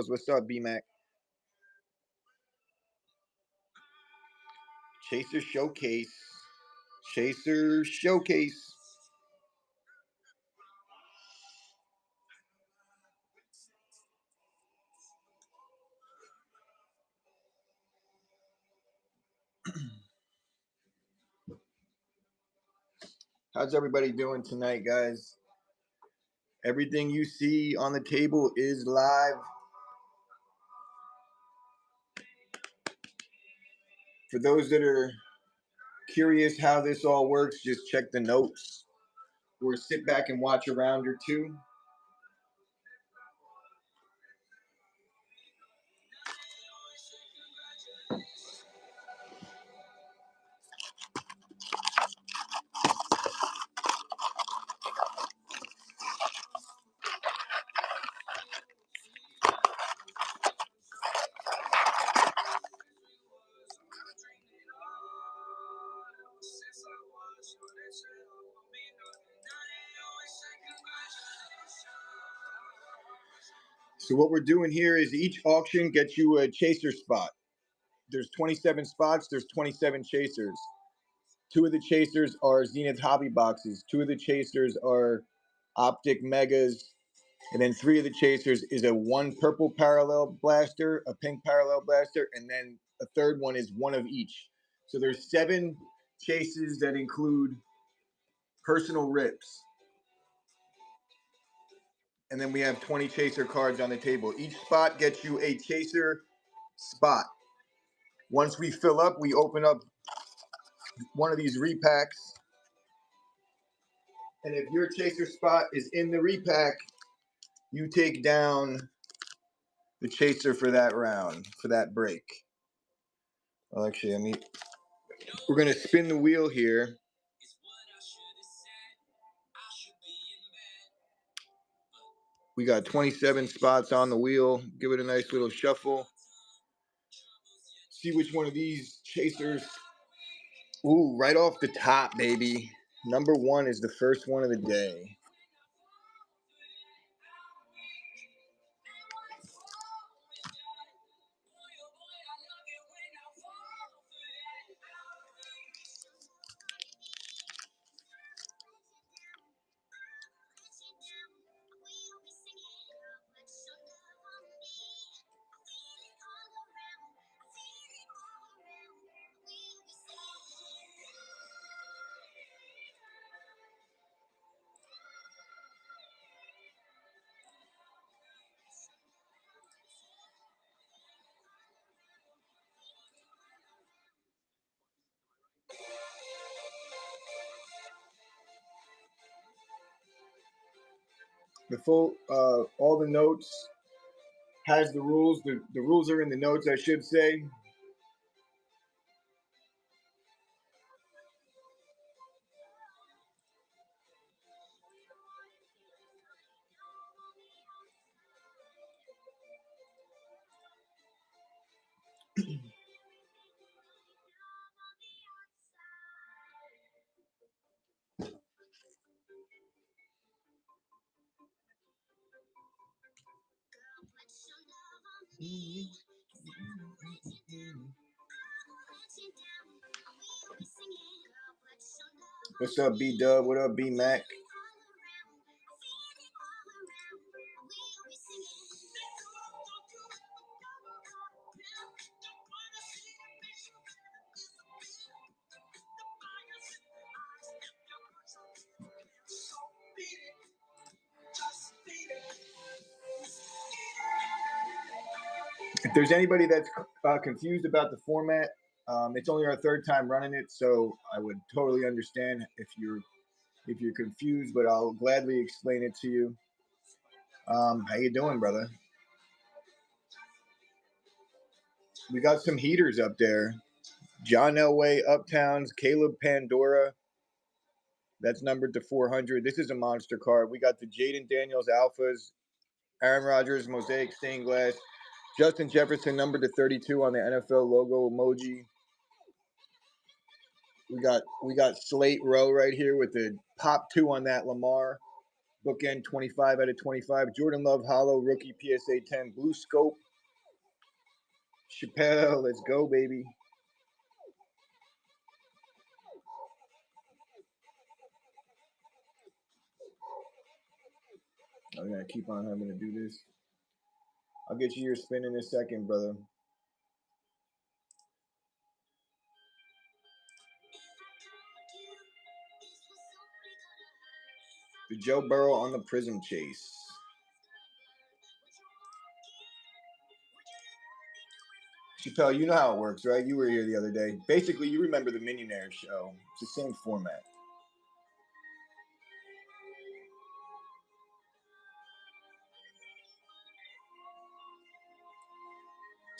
Charles. What's up, B-Mac? Chaser Showcase. Chaser Showcase. How's everybody doing tonight, guys? Everything you see on the table is live. For those that are curious how this all works, just check the notes or sit back and watch a round or two. So what we're doing here is each auction gets you a chaser spot. There's 27 spots. There's 27 chasers. 2 of the chasers are Zenith Hobby Boxes. 2 of the chasers are Optic Megas. And then 3 of the chasers is a 1 purple parallel blaster, a pink parallel blaster, and then a third one is 1 of each. So there's 7 chases that include personal rips. And then we have 20 chaser cards on the table. Each spot gets you a chaser spot. Once we fill up, we open up one of these repacks. And if your chaser spot is in the repack, you take down the chaser for that round, for that break. Well, actually, we're going to spin the wheel here. We got 27 spots on the wheel. Give it a nice little shuffle. See which one of these chasers. Ooh, right off the top, baby. Number 1 is the first one of the day. The full, all the notes has the rules. The rules are in the notes, I should say. What's up, B-Dub? What up, B-Mac? If there's anybody that's confused about the format, it's only our 3rd time running it, so I would totally understand if you're confused, but I'll gladly explain it to you. How you doing, brother? We got some heaters up there. John Elway, Uptowns, Caleb Pandora. That's numbered to 400. This is a monster card. We got the Jaden Daniels Alphas, Aaron Rodgers Mosaic Stained Glass, Justin Jefferson numbered to 32 on the NFL logo emoji. We got Slate Row right here with the pop 2 on that Lamar. Bookend 25 out of 25. Jordan Love Hollow rookie PSA 10 blue scope. Chappelle, let's go, baby. I'm gonna keep on having to do this. I'll get you your spin in a second, brother. The Joe Burrow on the Prism Chase. Chappelle, you know how it works, right? You were here the other day. Basically, you remember the Millionaire show. It's the same format.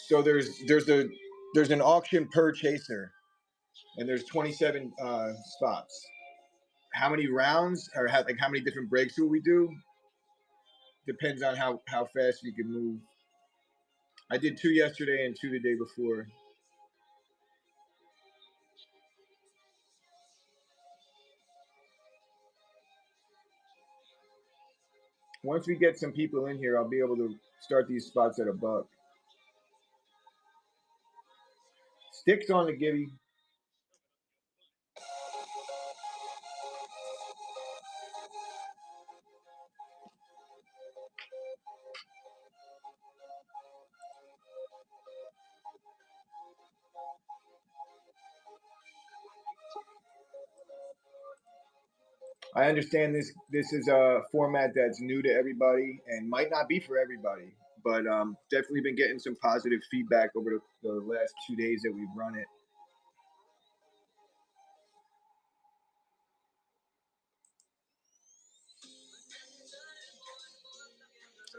So there's an auction per chaser, and there's 27 spots. How many rounds or how many different breaks will we do? Depends on how fast you can move. I did 2 yesterday and 2 the day before. Once we get some people in here, I'll be able to start these spots at $1. Sticks on the Gibby. I understand this is a format that's new to everybody and might not be for everybody, but definitely been getting some positive feedback over the last 2 days that we've run it.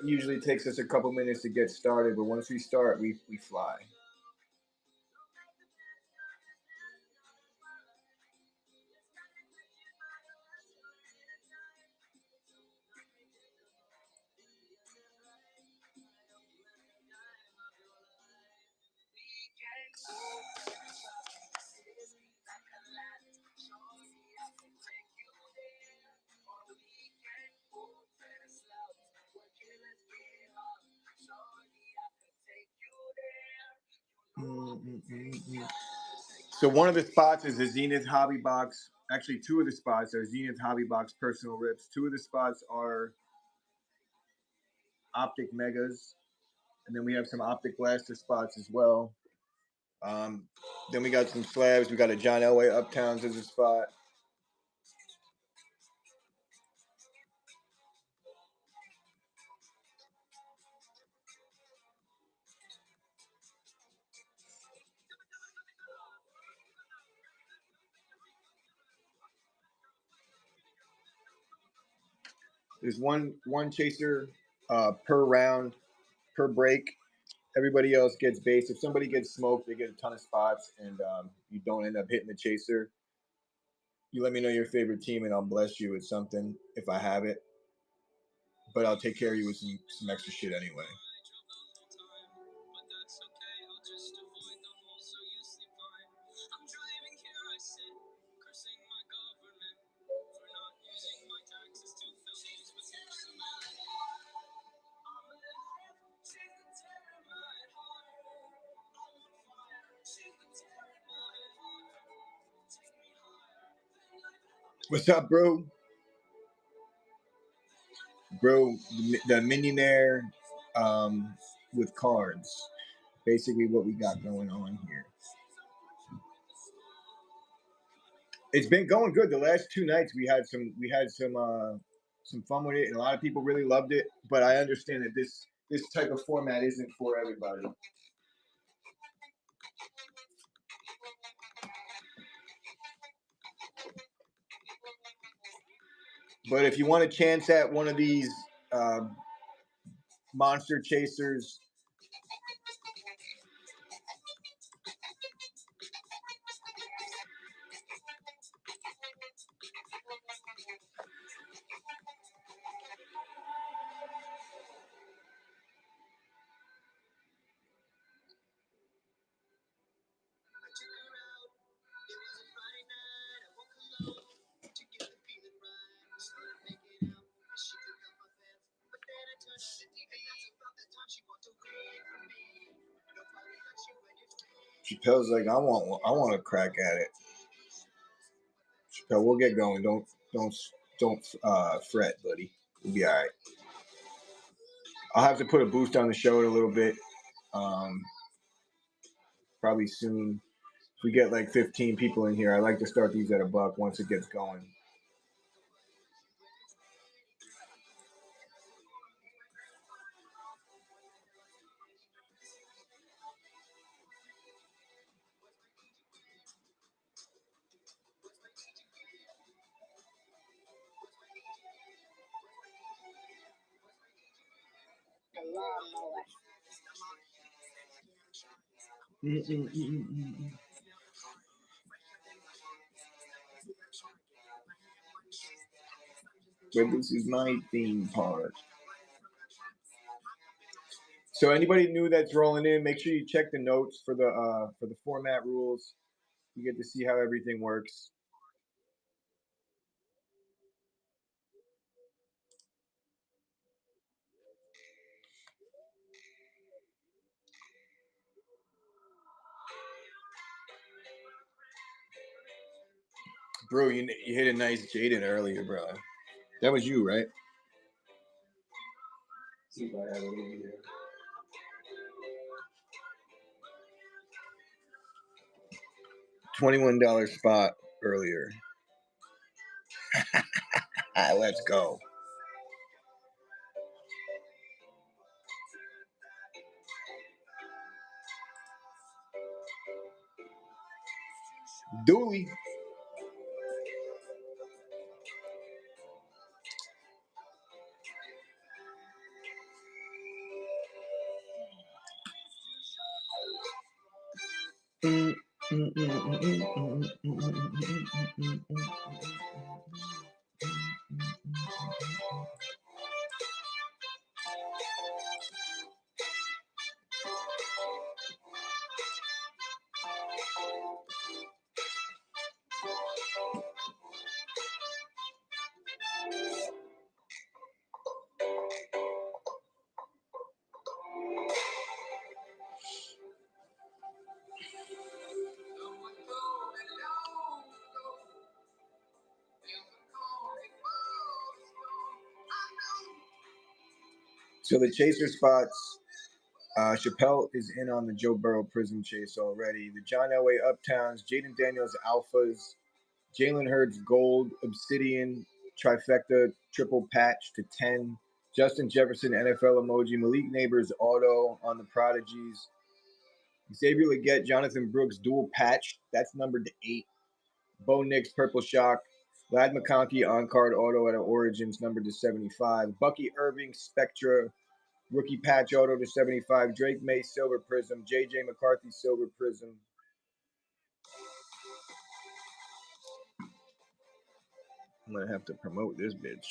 It usually takes us a couple minutes to get started, but once we start, we fly. So one of the spots is the Zenith Hobby Box. Actually, 2 of the spots are Zenith Hobby Box personal rips. 2 of the spots are Optic Megas, and then we have some Optic Blaster spots as well. Then we got some slabs. We got a John Elway Uptowns as a spot. There's one chaser per round, per break. Everybody else gets base. If somebody gets smoked, they get a ton of spots, and you don't end up hitting the chaser. You let me know your favorite team, and I'll bless you with something if I have it. But I'll take care of you with some extra shit anyway. What's up, bro? Bro, the millionaire with cards. Basically what we got going on here. It's been going good. The last 2 nights we had some fun with it, and a lot of people really loved it. But I understand that this type of format isn't for everybody. But if you want a chance at one of these monster chasers, Chappelle's like, I want to crack at it. Chappelle, we'll get going. Don't fret, buddy. We'll be all right. I'll have to put a boost on the show in a little bit. Probably soon. If we get like 15 people in here, I like to start these at $1 once it gets going. But this is my theme part. So anybody new that's rolling in, make sure you check the notes for the format rules. You get to see how everything works. Bro, you hit a nice Jaden earlier, bro. That was you, right? See if I have it over here. $21 spot earlier. Let's go. Dooley. So the chaser spots, Chappelle is in on the Joe Burrow prison chase already. The John Elway Uptowns, Jaden Daniels Alphas, Jalen Hurts Gold, Obsidian, Trifecta, Triple Patch to 10, Justin Jefferson NFL Emoji, Malik Neighbors Auto on the Prodigies, Xavier Leggett, Jonathan Brooks Dual Patch, that's numbered to 8, Bo Nix Purple Shock, Lad McConkey on-card auto at Origins numbered to 75, Bucky Irving Spectra, Rookie Patch Auto to 75. Drake May Silver Prism. JJ McCarthy Silver Prism. I'm going to have to promote this bitch.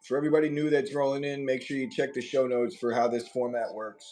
For everybody new that's rolling in, make sure you check the show notes for how this format works.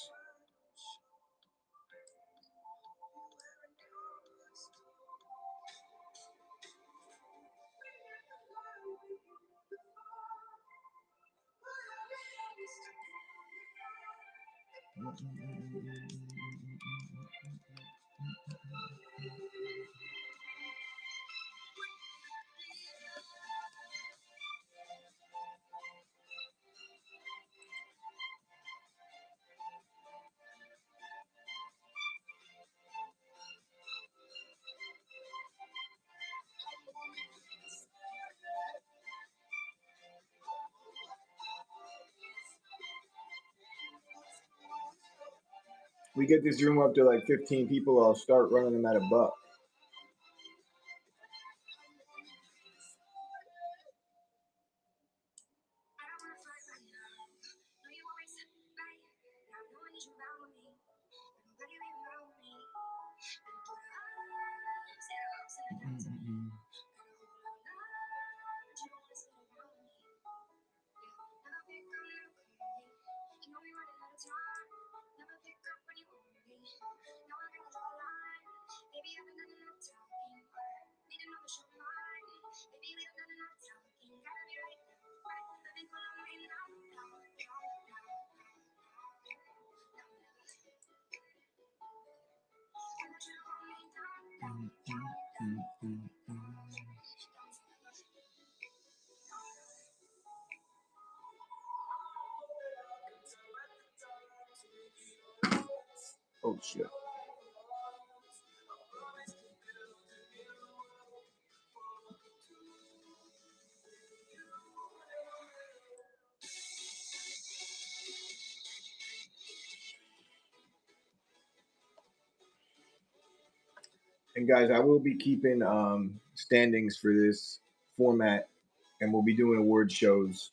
We get this room up to like 15 people, I'll start running them at $1. Oh shit. And guys, I will be keeping standings for this format, and we'll be doing award shows.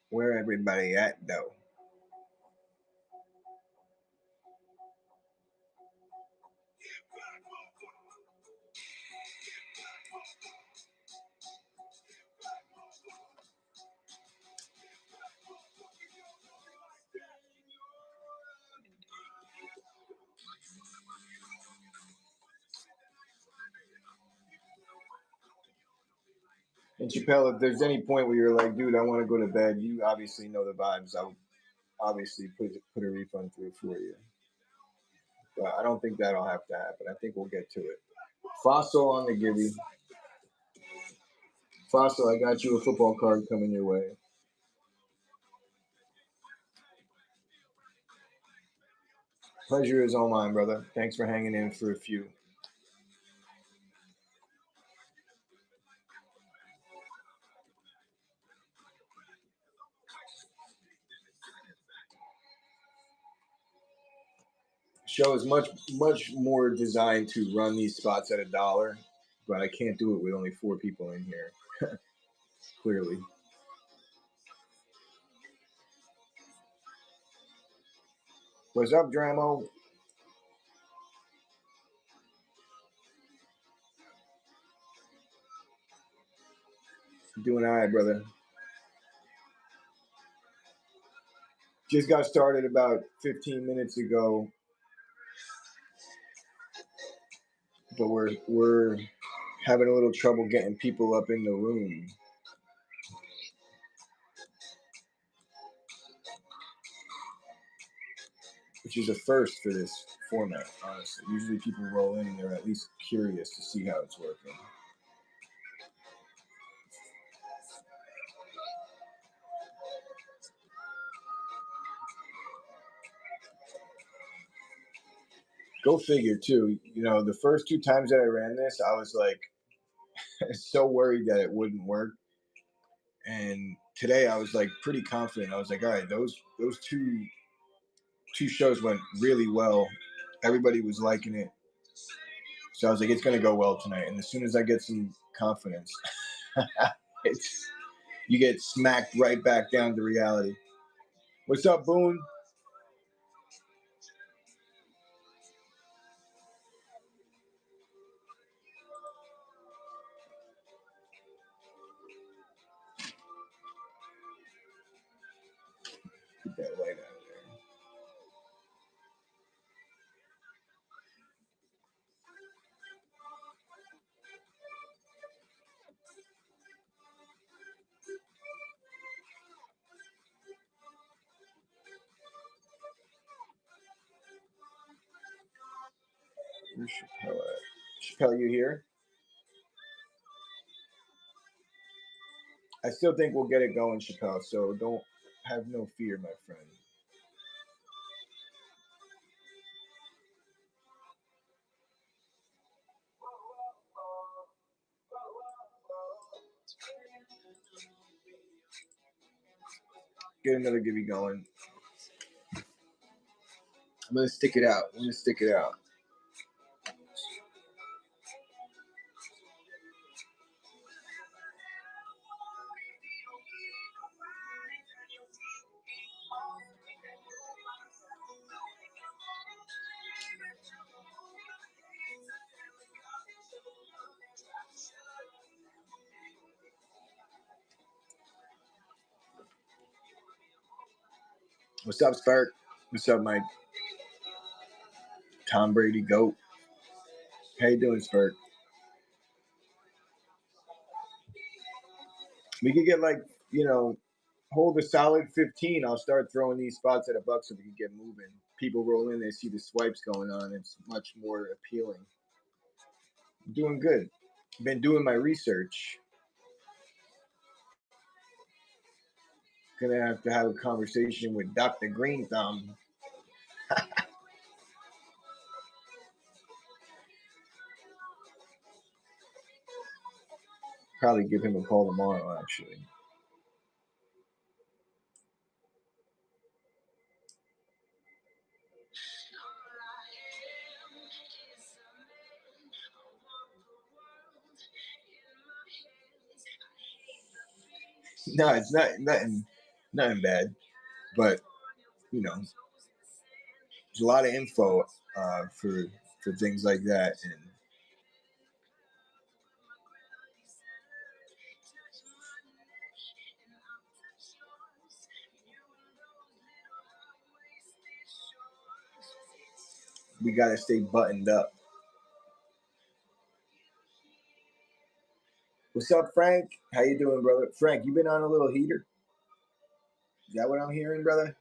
Where everybody at though? And Chappelle, if there's any point where you're like, dude, I want to go to bed, you obviously know the vibes. I'll obviously put a refund through for you. But I don't think that'll have to happen. I think we'll get to it. Fossil on the Gibby. Fossil, I got you a football card coming your way. Pleasure is all mine, brother. Thanks for hanging in for a few. Show is much more designed to run these spots at $1, but I can't do it with only 4 people in here. Clearly. What's up, Dramo? Doing all right, brother. Just got started about 15 minutes ago, but we're having a little trouble getting people up in the room. Which is a first for this format, honestly. Usually people roll in and they're at least curious to see how it's working. Go figure, too. You know, the first 2 times that I ran this, I was like so worried that it wouldn't work. And today I was like pretty confident. I was like, all right, those two shows went really well. Everybody was liking it. So I was like, it's gonna go well tonight. And as soon as I get some confidence, you get smacked right back down to reality. What's up, Boone? Get that light out of there. Where's Chappelle at? Chappelle, you here? I still think we'll get it going, Chappelle, so don't have no fear, my friend. Get another Gibby going. I'm gonna stick it out. What's up, Spurt? What's up, Mike? Tom Brady GOAT. How you doing, Spurt? We could get like, hold a solid 15. I'll start throwing these spots at a buck so we can get moving. People roll in, they see the swipes going on. It's much more appealing. I'm doing good. Been doing my research. Gonna have to have a conversation with Dr. Green Thumb. Probably give him a call tomorrow, actually. No, it's nothing bad, but there's a lot of info for things like that, and we gotta stay buttoned up. What's up, Frank? How you doing, brother? Frank, you been on a little heater? Is that what I'm hearing, brother?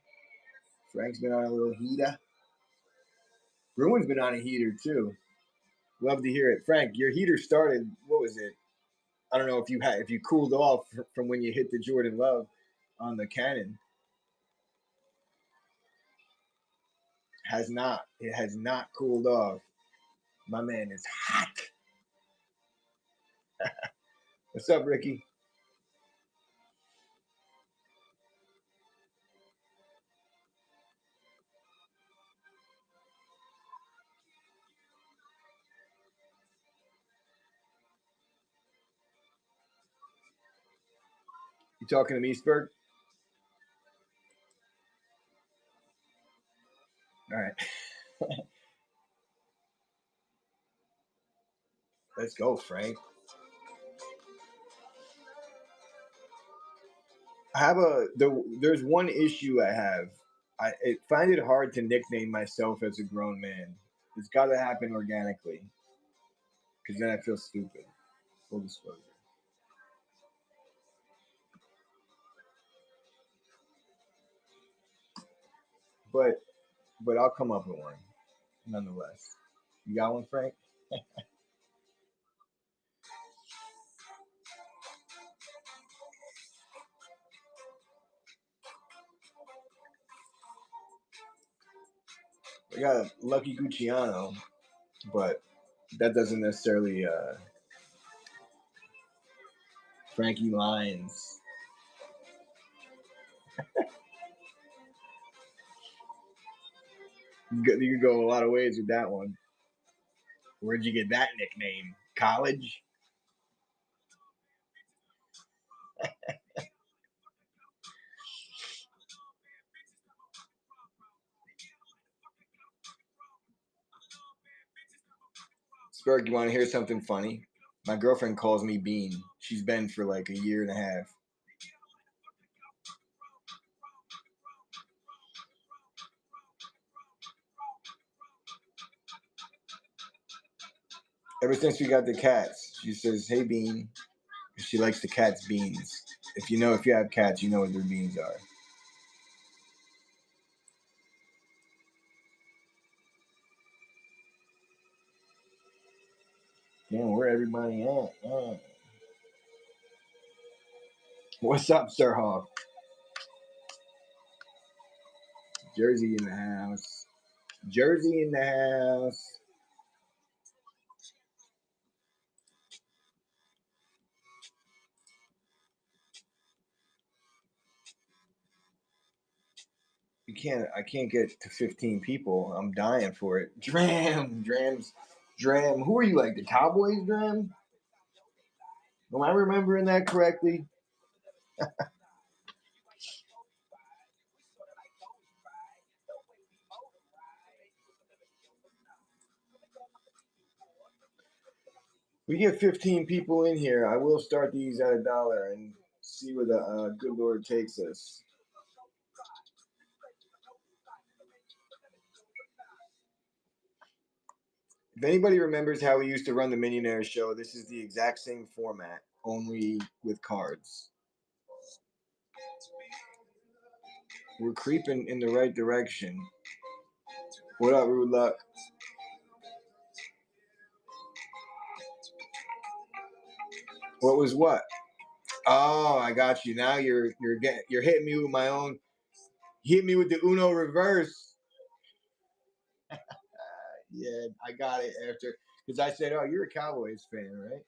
Frank's been on a little heater. Bruin's been on a heater too. Love to hear it, Frank. Your heater started. What was it? I don't know if you cooled off from when you hit the Jordan Love on the Cannon. Has not. It has not cooled off. My man is hot. What's up, Ricky? You talking to me, Spurt? All right. Let's go, Frank. There's one issue I have. I find it hard to nickname myself as a grown man. It's got to happen organically, because then I feel stupid. Full disclosure. But I'll come up with one, nonetheless. You got one, Frank? I got a Lucky Gucciano, but that doesn't necessarily Frankie Lyons. You could go a lot of ways with that one. Where'd you get that nickname? College? Spurg, you want to hear something funny? My girlfriend calls me Bean. She's been for like a year and a half. Ever since we got the cats, she says, "Hey Bean." She likes the cat's beans. If you have cats, you know what their beans are. Damn, where everybody at? What's up, Sir Hawk? Jersey in the house. Jersey in the house. I can't get to 15 people. I'm dying for it. Dram. Who are you, like the Cowboys, Dram? Am I remembering that correctly? We get 15 people in here. I will start these at $1 and see where the good Lord takes us. If anybody remembers how we used to run the Millionaire Show, this is the exact same format, only with cards. We're creeping in the right direction. What up, Rude Luck? What was what? Oh, I got you. Now you're hitting me with my own. Hit me with the Uno reverse. Yeah, I got it after because I said, "Oh, you're a Cowboys fan, right?"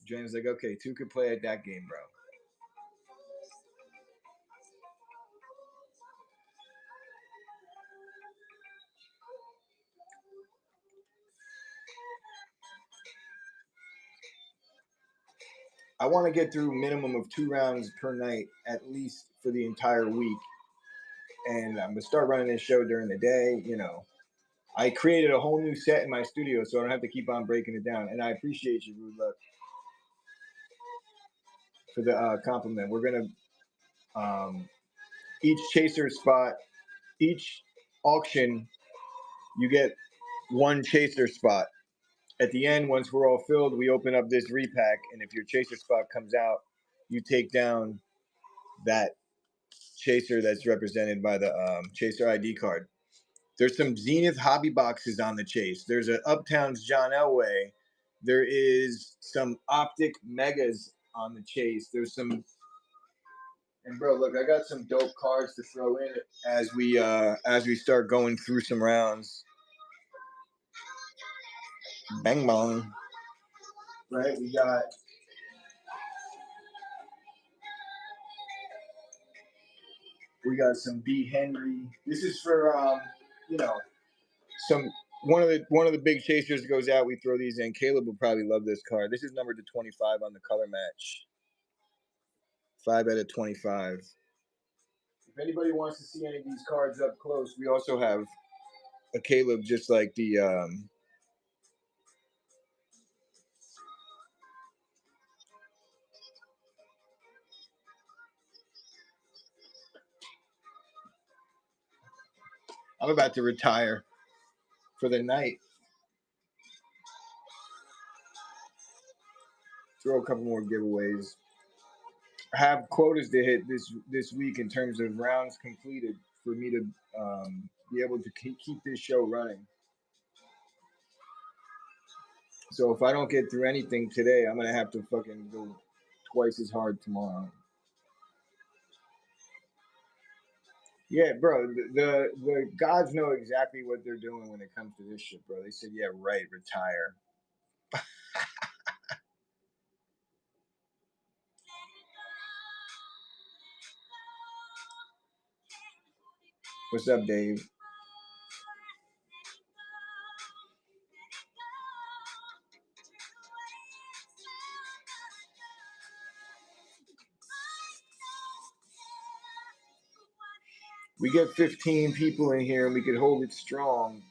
James like, "Okay, two could play at that game, bro." I want to get through a minimum of 2 rounds per night, at least for the entire week. And I'm gonna start running this show during the day. You know, I created a whole new set in my studio, so I don't have to keep on breaking it down. And I appreciate you, Rude Luck, for the compliment. We're gonna each chaser spot, each auction, you get one chaser spot. At the end, once we're all filled, we open up this repack, and if your chaser spot comes out, you take down that chaser that's represented by the chaser ID card. There's some Zenith hobby boxes on the chase. There's an Uptown's John Elway. There is some Optic Megas on the chase. There's some, and bro, look, I got some dope cards to throw in as we start going through some rounds. Bang bong. Right, we got some B Henry. This is for you know, some one of the big chasers goes out. We throw these in. Caleb will probably love this card. This is numbered to 25 on the color match. 5 out of 25. If anybody wants to see any of these cards up close, we also have a Caleb just like the I'm about to retire for the night. Throw a couple more giveaways. I have quotas to hit this week in terms of rounds completed for me to be able to keep this show running. So if I don't get through anything today, I'm gonna have to fucking go twice as hard tomorrow. Yeah, bro. The gods know exactly what they're doing when it comes to this shit, bro. They said, "Yeah, right, retire." What's up, Dave? We get 15 people in here and we could hold it strong.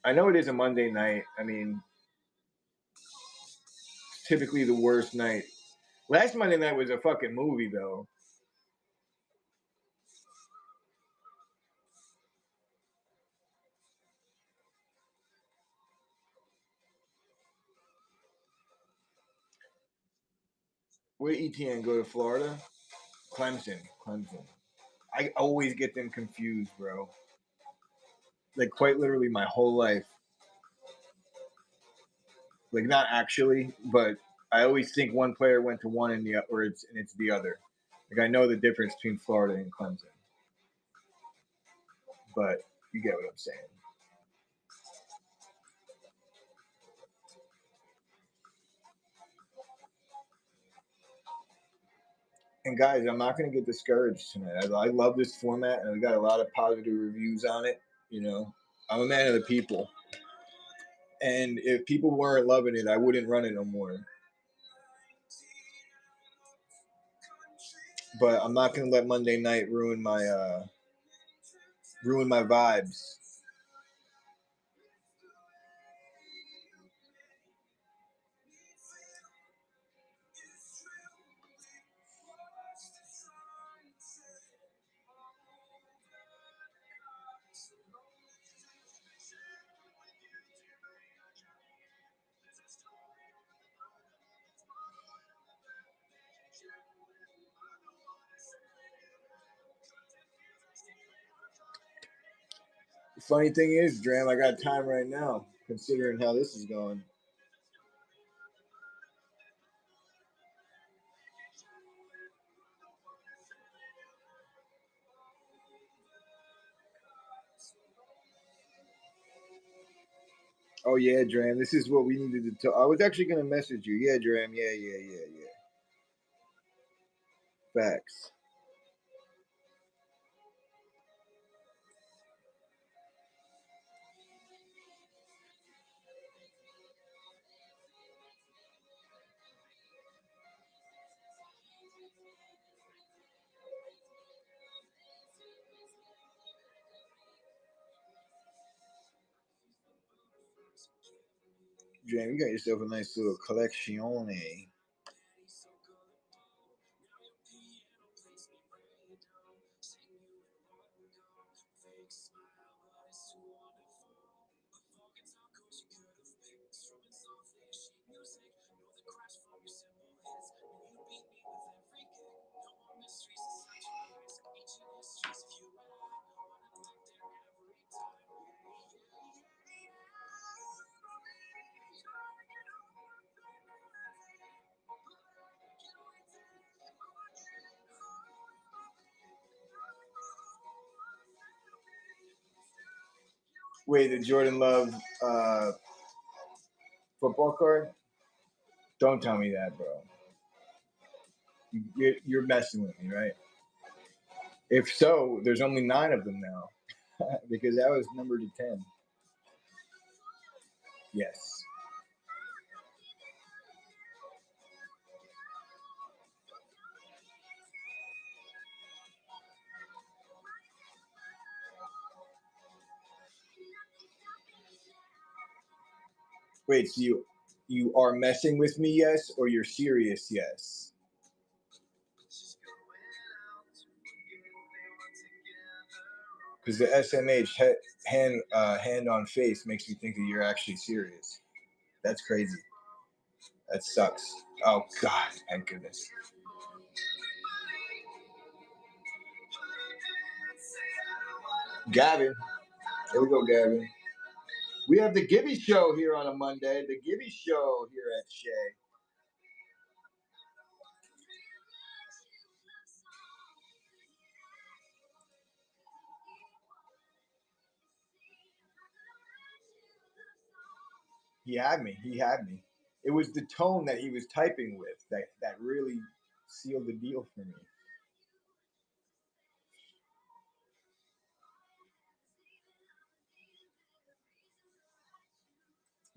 I know it is a Monday night. I mean, it's typically the worst night. Last Monday night was a fucking movie, though. Where ETN go to Florida? Clemson. I always get them confused, bro. Like quite literally my whole life. Like not actually, but I always think one player went to one and it's the other. Like I know the difference between Florida and Clemson, but you get what I'm saying. And guys, I'm not going to get discouraged tonight. I love this format, and we got a lot of positive reviews on it. You know, I'm a man of the people, and if people weren't loving it, I wouldn't run it no more. But I'm not going to let Monday night ruin my vibes. Funny thing is, Dram, I got time right now, considering how this is going. Oh yeah, Dram, this is what we needed to talk. I was actually gonna message you. Yeah, Dram. Yeah. Facts. Dram, you got yourself a nice little collection. Wait, the Jordan Love football card? Don't tell me that, bro. You're messing with me, right? If so, there's only 9 of them now because that was numbered to 10. Yes. Wait, so you are messing with me, yes, or you're serious, yes? Because the SMH hand on face makes me think that you're actually serious. That's crazy. That sucks. Oh God, thank goodness. Gavin, here we go, Gavin. We have the Gibby Show here on a Monday. The Gibby Show here at Shea. He had me. He had me. It was the tone that he was typing with that really sealed the deal for me.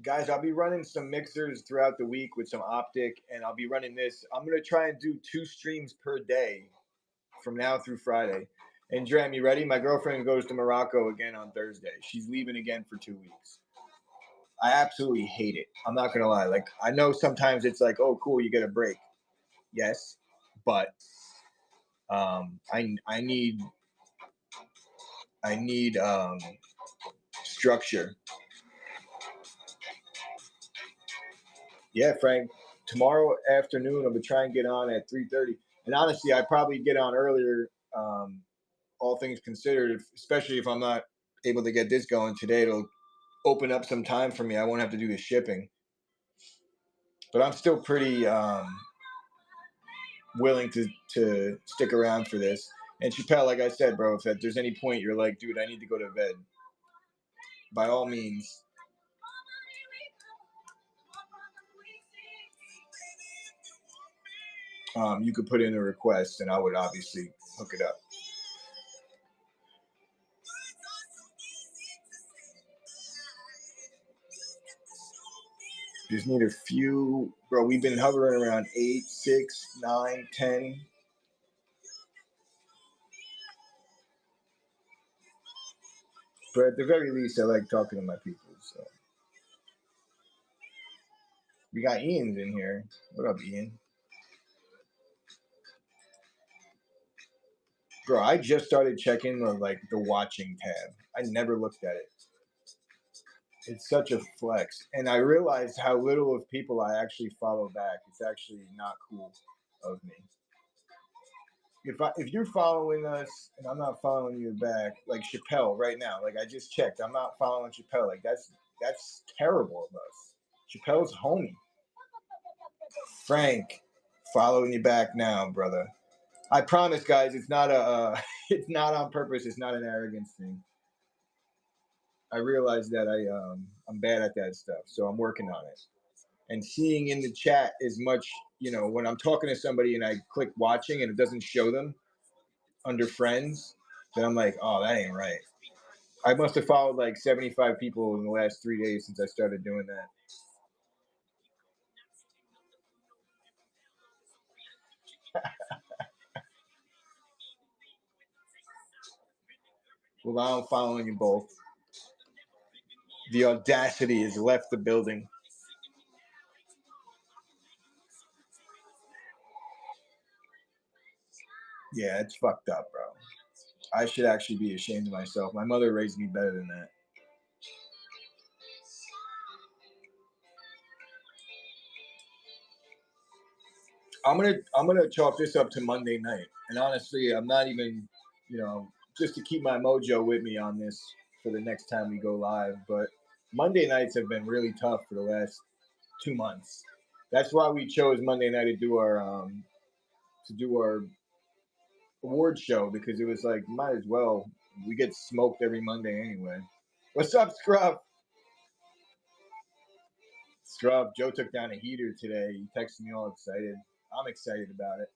Guys, I'll be running some mixers throughout the week with some Optic, and I'll be running this. I'm gonna try and do 2 streams per day from now through Friday. And Dram, you ready? My girlfriend goes to Morocco again on Thursday. She's leaving again for 2 weeks. I absolutely hate it. I'm not gonna lie. Like I know sometimes it's like, oh, cool, you get a break. Yes, but I need structure. Yeah, Frank. Tomorrow afternoon, I'm gonna try and get on at 3:30. And honestly, I probably get on earlier. All things considered, especially if I'm not able to get this going today, it'll open up some time for me. I won't have to do the shipping. But I'm still pretty willing to stick around for this. And Chappelle, like I said, bro, if there's any point you're like, dude, I need to go to bed, by all means. You could put in a request, and I would obviously hook it up. Just need a few, bro. We've been hovering around 8, 6, 9, 10. But at the very least, I like talking to my people. So we got Ian's in here. What up, Ian? Bro, I just started checking the watching tab. I never looked at it. It's such a flex, and I realized how little of people I actually follow back. It's actually not cool of me. If you're following us and I'm not following you back, like Chappelle right now, like I just checked, I'm not following Chappelle. Like that's terrible of us. Chappelle's homie. Frank, following you back now, brother. I promise, guys, it's not a, it's not on purpose. It's not an arrogance thing. I realize that I'm bad at that stuff, so I'm working on it. And seeing in the chat as much, when I'm talking to somebody and I click watching and it doesn't show them under friends, then I'm like, oh, that ain't right. I must have followed like 75 people in the last 3 days since I started doing that. Well, now I'm following you both. The audacity has left the building. Yeah, it's fucked up, bro. I should actually be ashamed of myself. My mother raised me better than that. I'm gonna chalk this up to Monday night. And honestly, I'm not even, just to keep my mojo with me on this for the next time we go live. But Monday nights have been really tough for the last 2 months. That's why we chose Monday night to do our award show, because it was like, might as well. We get smoked every Monday anyway. What's up, Scruff? Scruff, Joe took down a heater today. He texted me all excited. I'm excited about it.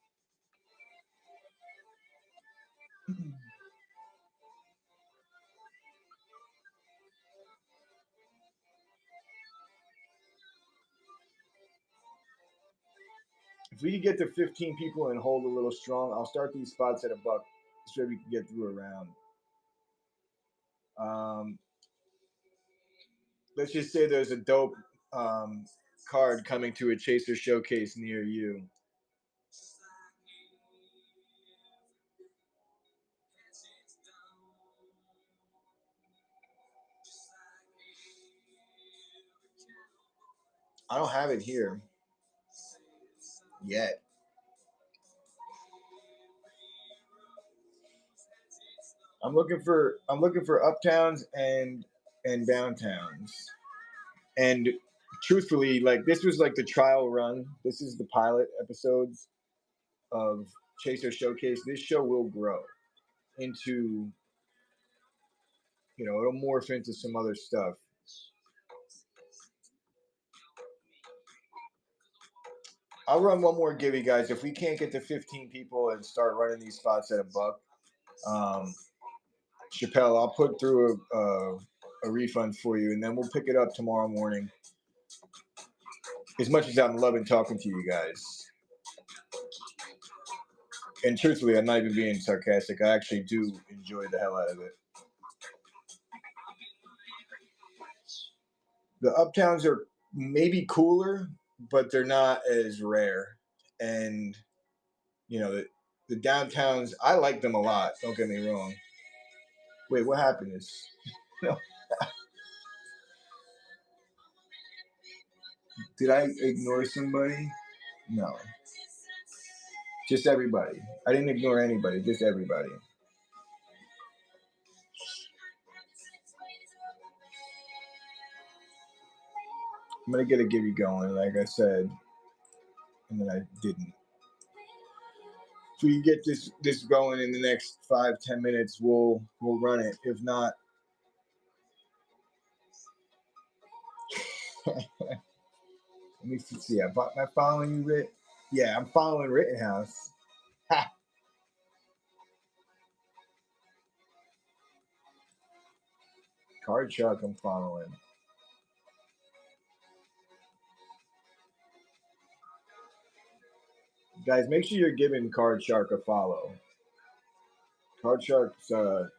If we could get to 15 people and hold a little strong, I'll start these spots at $1 so we can get through a round. Um, let's just say there's a dope card coming to a Chaser showcase near you. I don't have it here yet. I'm looking for uptowns and downtowns. And truthfully, like this was like the trial run. This is the pilot episodes of Chaser Showcase. This show will grow into, it'll morph into some other stuff. I'll run one more givey, guys. If we can't get to 15 people and start running these spots at $1, Chappelle, I'll put through a refund for you, and then we'll pick it up tomorrow morning. As much as I'm loving talking to you guys, and truthfully, I'm not even being sarcastic. I actually do enjoy the hell out of it. The uptowns are maybe cooler, but they're not as rare. And the downtowns, I like them a lot. Don't get me wrong. Wait, what happened? Is no. Did I ignore somebody? No, just everybody. I didn't ignore anybody. Just everybody. I'm gonna get a gibby going, like I said, and then I didn't. If we get this going in the next 5-10 minutes, we'll run it. If not, let me see. Am I following you, Rit? Yeah, I'm following Rittenhouse. Ha! Card Shark, I'm following. Guys, make sure you're giving Card Shark a follow. Card Shark's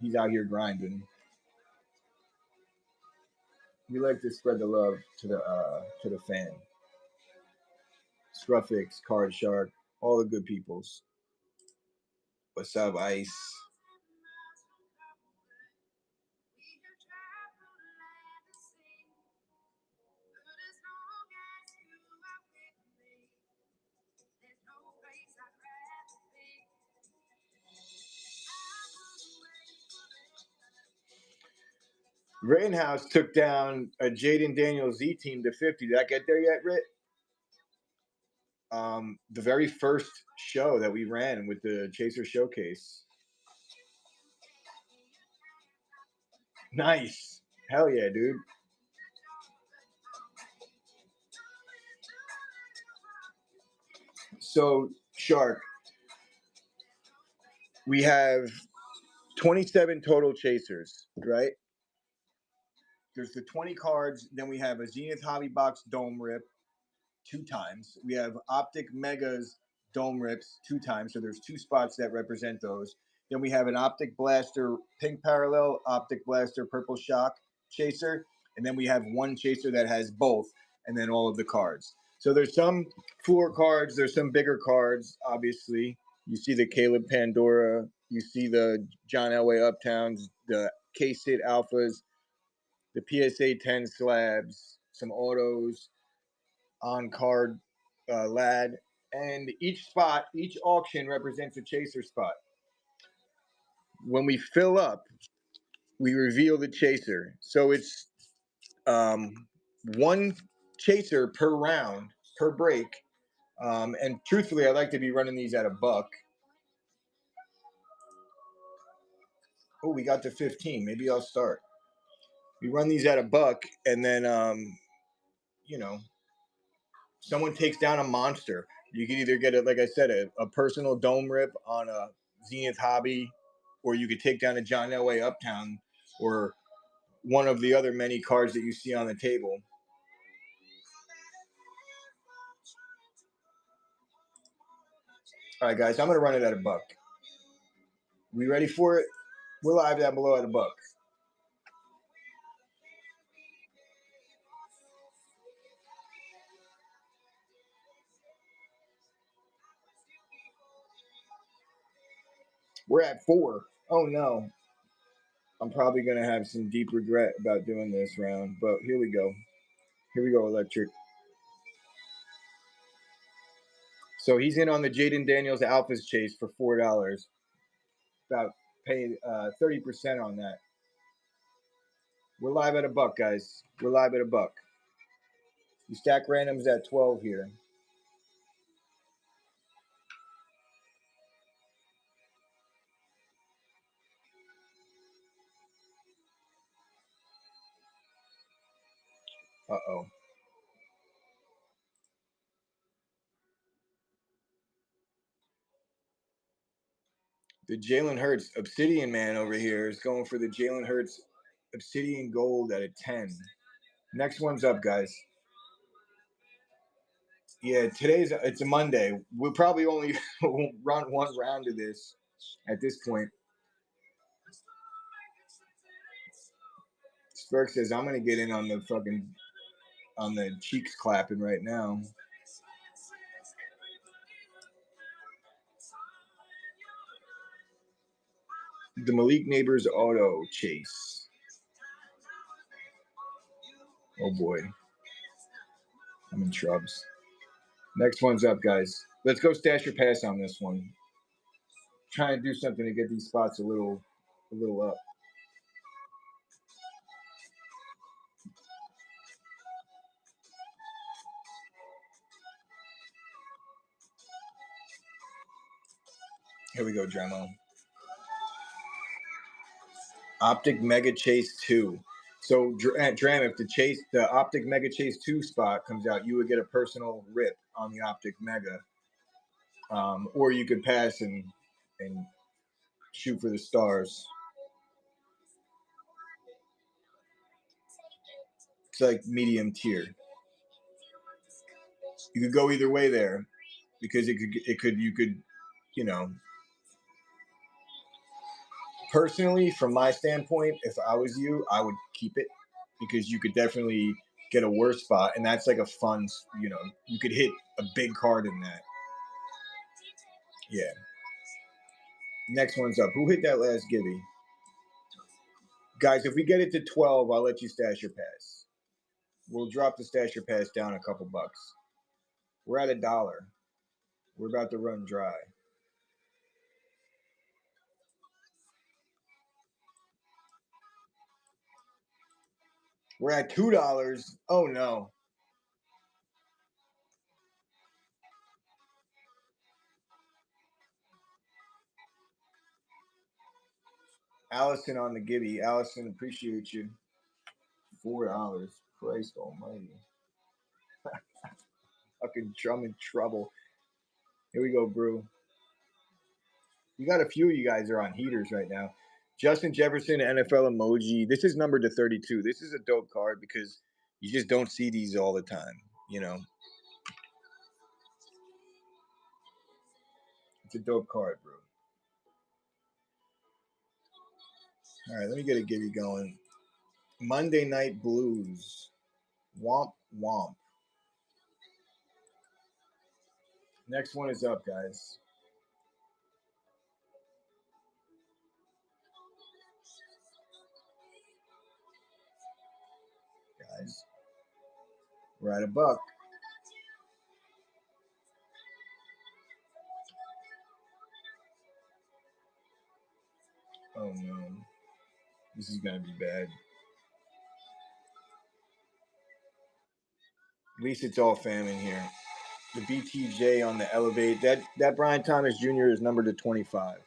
he's out here grinding. We like to spread the love to the fan. Scruffix, Card Shark, all the good peoples. What's up, Ice? Rittenhouse took down a Jaden Daniels Z team to 50. Did that get there yet, Rit? The very first show that we ran with the Chaser Showcase. Nice. Hell yeah, dude. So, Shark, we have 27 total chasers, right? There's the 20 cards. Then we have a Zenith Hobby Box Dome Rip 2 times. We have Optic Megas Dome Rips 2 times. So there's 2 spots that represent those. Then we have an Optic Blaster Pink Parallel, Optic Blaster Purple Shock Chaser. And then we have one chaser that has both, and then all of the cards. So there's some floor cards. There's some bigger cards, obviously. You see the Caleb Pandora. You see the John Elway Uptowns, the K-Sit Alphas, the PSA 10 slabs, some autos, on card lad. And each spot, each auction represents a chaser spot. When we fill up, we reveal the chaser. So it's one chaser per round, per break. And truthfully, I like to be running these at $1. Oh, we got to 15. Maybe I'll start. We run these at $1, and then you know, someone takes down a monster. You can either get it, like I said, a personal dome rip on a Zenith Hobby, or you could take down a John Elway Uptown, or one of the other many cards that you see on the table. All right, guys, I'm gonna run it at $1. We ready for it? We're live down below at $1. We're at 4. Oh no. I'm probably gonna have some deep regret about doing this round, but here we go. Here we go, Electric. So he's in on the Jaden Daniels Alphas chase for $4. About pay 30% on that. We're live at $1, guys. We're live at $1. You stack randoms at 12 here. Uh-oh. The Jalen Hurts Obsidian Man over here is going for the Jalen Hurts Obsidian Gold at a 10. Next one's up, guys. Yeah, it's a Monday. We'll probably only run one round of this at this point. Spurk says I'm gonna get in on the cheeks clapping right now. The Malik Neighbors auto chase. Oh boy. I'm in trubs. Next one's up, guys. Let's go stash your pass on this one. Trying to do something to get these spots a little up. Here we go, Dremo. Optic Mega Chase 2. So, Dram, if the Optic Mega Chase 2 spot comes out, you would get a personal rip on the Optic Mega. Or you could pass and shoot for the stars. It's like medium tier. You could go either way there, because you could, you know, personally, from my standpoint, if I was you, I would keep it, because you could definitely get a worse spot, and that's like a fun, you could hit a big card in that. Yeah. Next one's up. Who hit that last gibby? Guys, if we get it to 12, I'll let you stash your pass. We'll drop the stash your pass down a couple bucks. We're at $1. We're about to run dry. We're at $2. Oh no. Allison on the Gibby. Allison, appreciate you. $4. Christ almighty. Fucking drum in trouble. Here we go, Brew. You got a few of you guys are on heaters right now. Justin Jefferson, NFL emoji. This is numbered to 32. This is a dope card because you just don't see these all the time, you know. It's a dope card, bro. All right, let me get a Gibby going. Monday Night Blues. Womp womp. Next one is up, guys. Guys, we're at $1. Oh no, this is gonna be bad. At least it's all fam in here. The BTJ on the Elevate. That Brian Thomas Jr. is numbered to 25.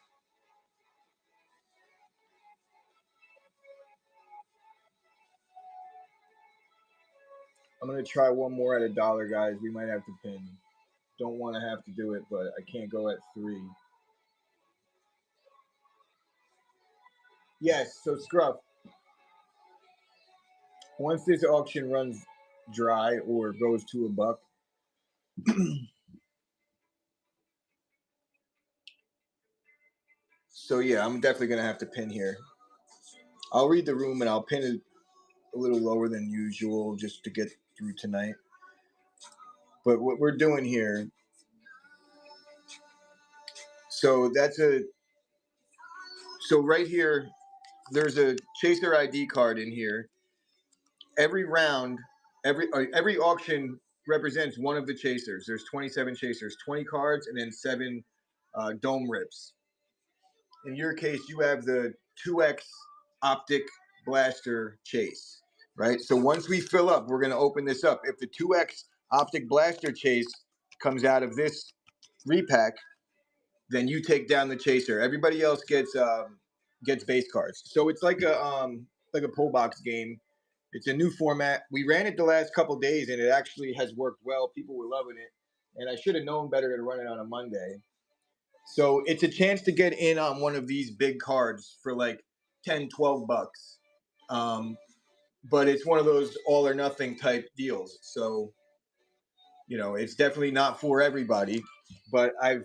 I'm gonna try one more at $1, guys. We might have to pin. Don't want to have to do it, but I can't go at 3. Yes, so Scruff. Once this auction runs dry or goes to $1, so yeah, I'm definitely gonna have to pin here. I'll read the room and I'll pin it a little lower than usual just to get through tonight. But what we're doing here, so right here, there's a Chaser ID card in here. Every round, every auction represents one of the chasers. There's 27 chasers, 20 cards, and then 7 dome rips. In your case, you have the 2x Optic Blaster chase, right? So once we fill up, we're going to open this up. If the 2x Optic Blaster chase comes out of this repack, then you take down the chaser. Everybody else gets base cards. So it's like a pull box game. It's a new format. We ran it the last couple days, and it actually has worked well. People were loving it, and I should have known better to run it on a Monday. So it's a chance to get in on one of these big cards for like 10, $12. But it's one of those all or nothing type deals. So, you know, it's definitely not for everybody. But I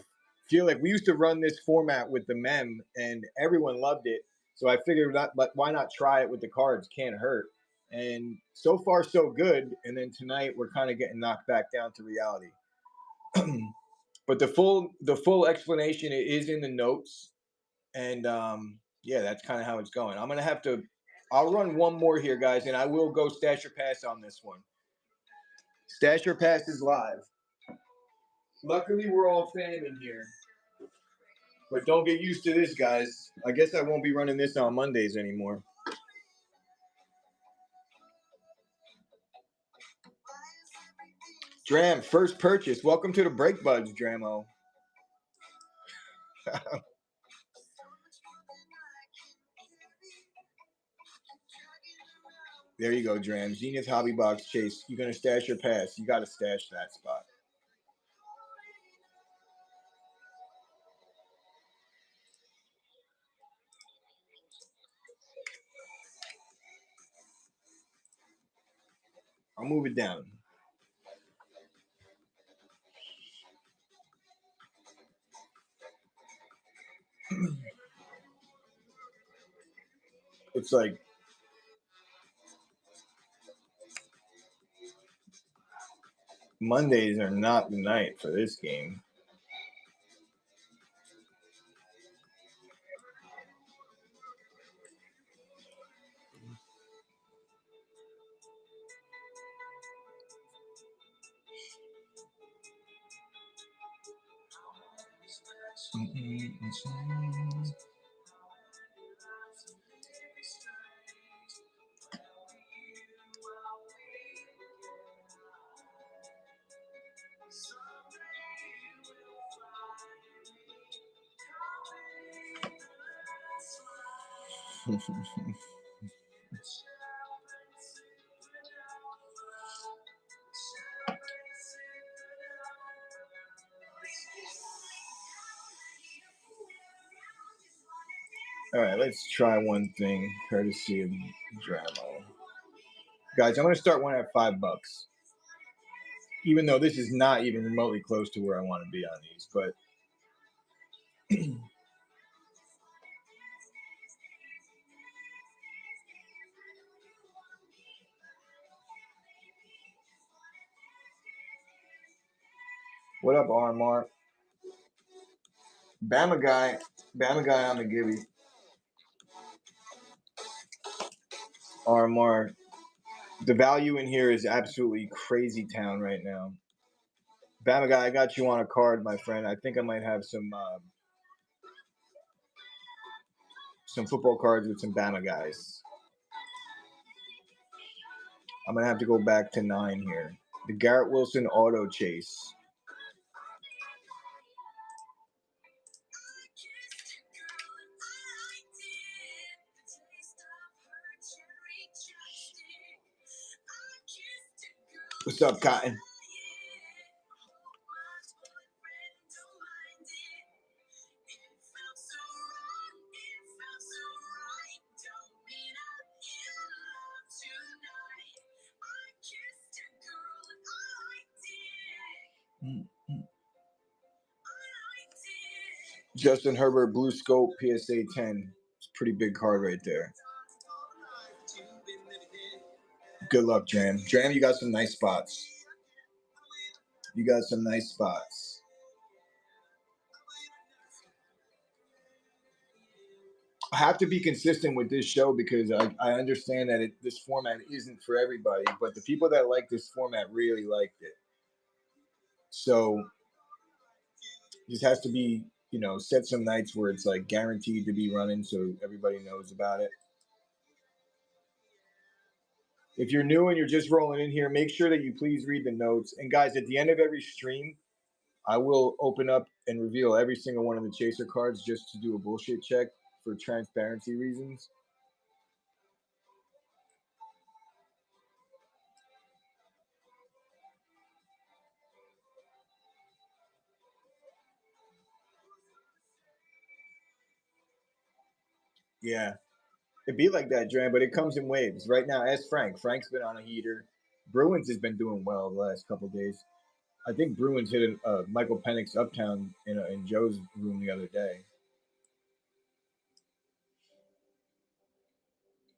feel like we used to run this format with the mem, and everyone loved it. So I figured, but why not try it with the cards? Can't hurt. And so far, so good. And then tonight, we're kind of getting knocked back down to reality. But the full explanation is in the notes, and yeah, that's kind of how it's going. I'm gonna have to. I'll run one more here, guys, and I will go stash or pass on this one. Stash or pass is live. Luckily, we're all fam in here, but don't get used to this, guys. I guess I won't be running this on Mondays anymore. Dram, first purchase. Welcome to the Break Buds, Dramo. There you go, Dram. Zenith Hobby Box Chase. You're gonna stash or pass. You gotta stash that spot. I'll move it down. It's like Mondays are not the night for this game. All right, let's try one thing, courtesy of Dramo. Guys, I'm going to start one at $5. Even though this is not even remotely close to where I want to be on these, but what up, RMR? Bama guy on the Gibby. RMR. The value in here is absolutely crazy town right now. Bama guy, I got you on a card, my friend. I think I might have some football cards with some Bama guys. I'm gonna have to go back to 9 here. The Garrett Wilson auto chase. What's up, Cotton? Justin Herbert, Blue Scope, PSA 10. It's a pretty big card right there. Good luck, Dram. Dram, you got some nice spots. You got some nice spots. I have to be consistent with this show because I understand that this format isn't for everybody, but the people that like this format really liked it. So just has to be, set some nights where it's like guaranteed to be running so everybody knows about it. If you're new and you're just rolling in here, make sure that you please read the notes. And guys, at the end of every stream, I will open up and reveal every single one of the chaser cards just to do a bullshit check for transparency reasons. Yeah. It'd be like that, Dram, but it comes in waves. Right now, ask Frank. Frank's been on a heater. Bruins has been doing well the last couple of days. I think Bruins hit Michael Penix's Uptown in Joe's room the other day.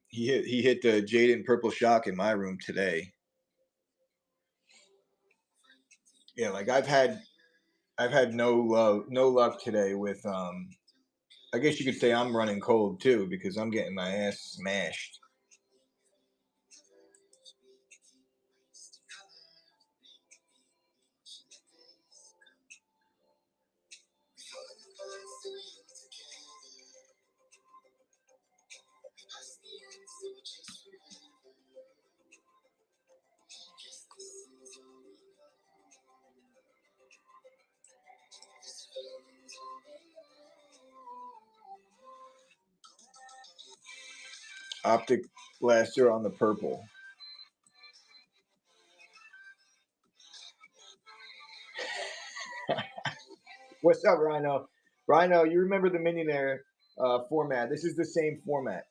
He hit the Jaden Purple Shock in my room today. Yeah, like I've had no luck today with I guess you could say I'm running cold too because I'm getting my ass smashed. Optic blaster on the purple. What's up, Rhino? Rhino, you remember the Millionaire format? This is the same format.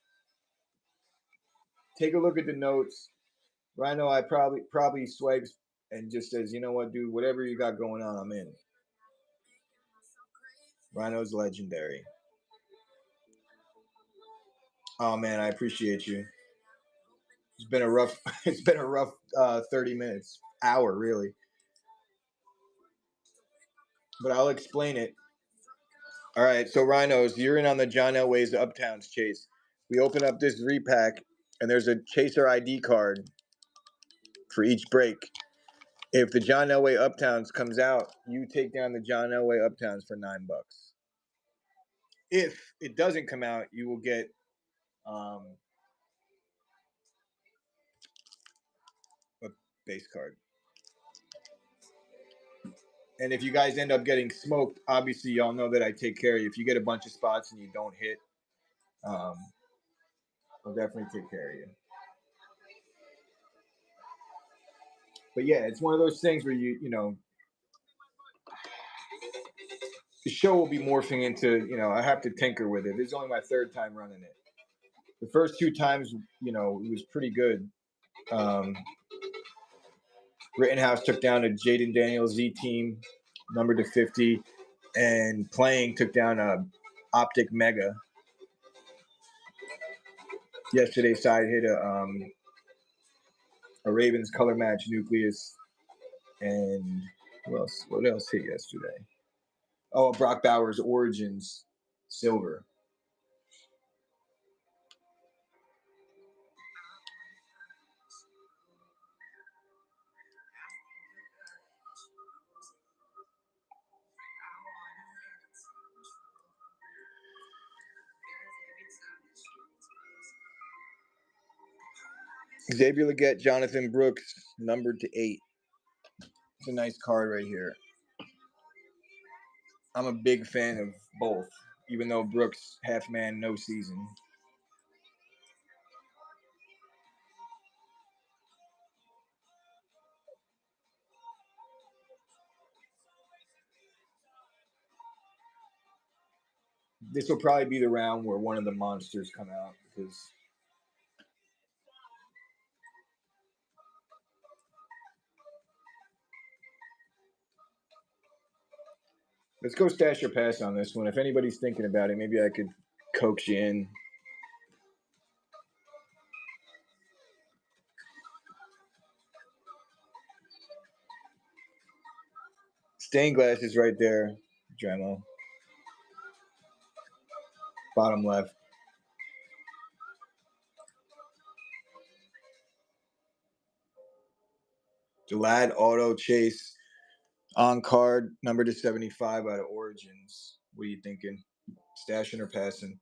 Take a look at the notes. Rhino, I probably swipes and just says, you know what, dude, whatever you got going on, I'm in. Rhino's legendary. Oh man, I appreciate you. It's been a rough 30 minutes, hour really. But I'll explain it. All right, so Rhinos, you're in on the John Elway's Uptowns chase. We open up this repack, and there's a chaser ID card for each break. If the John Elway Uptowns comes out, you take down the John Elway Uptowns for $9. If it doesn't come out, you will get a base card. And if you guys end up getting smoked, obviously y'all know that I take care of you. If you get a bunch of spots and you don't hit, I'll definitely take care of you. But yeah, it's one of those things where you know, the show will be morphing into, you know, I have to tinker with it. This is only my third time running it. The first two times, you know, it was pretty good. Um, Rittenhouse took down a Jaden Daniels Z team, number to 50, and playing took down a Optic Mega. Yesterday, side hit a Ravens color match nucleus, and who else? What else hit yesterday? Oh, Brock Bowers Origins silver. Xavier Legette, Jonathan Brooks, numbered to 8. It's a nice card right here. I'm a big fan of both, even though Brooks half man, no season. This will probably be the round where one of the monsters come out because let's go stash your pass on this one. If anybody's thinking about it, maybe I could coax you in. Stained glass is right there, Dremel. Bottom left. Gelad Auto Chase on card, number to 75 out of Origins. What are you thinking? Stashing or passing?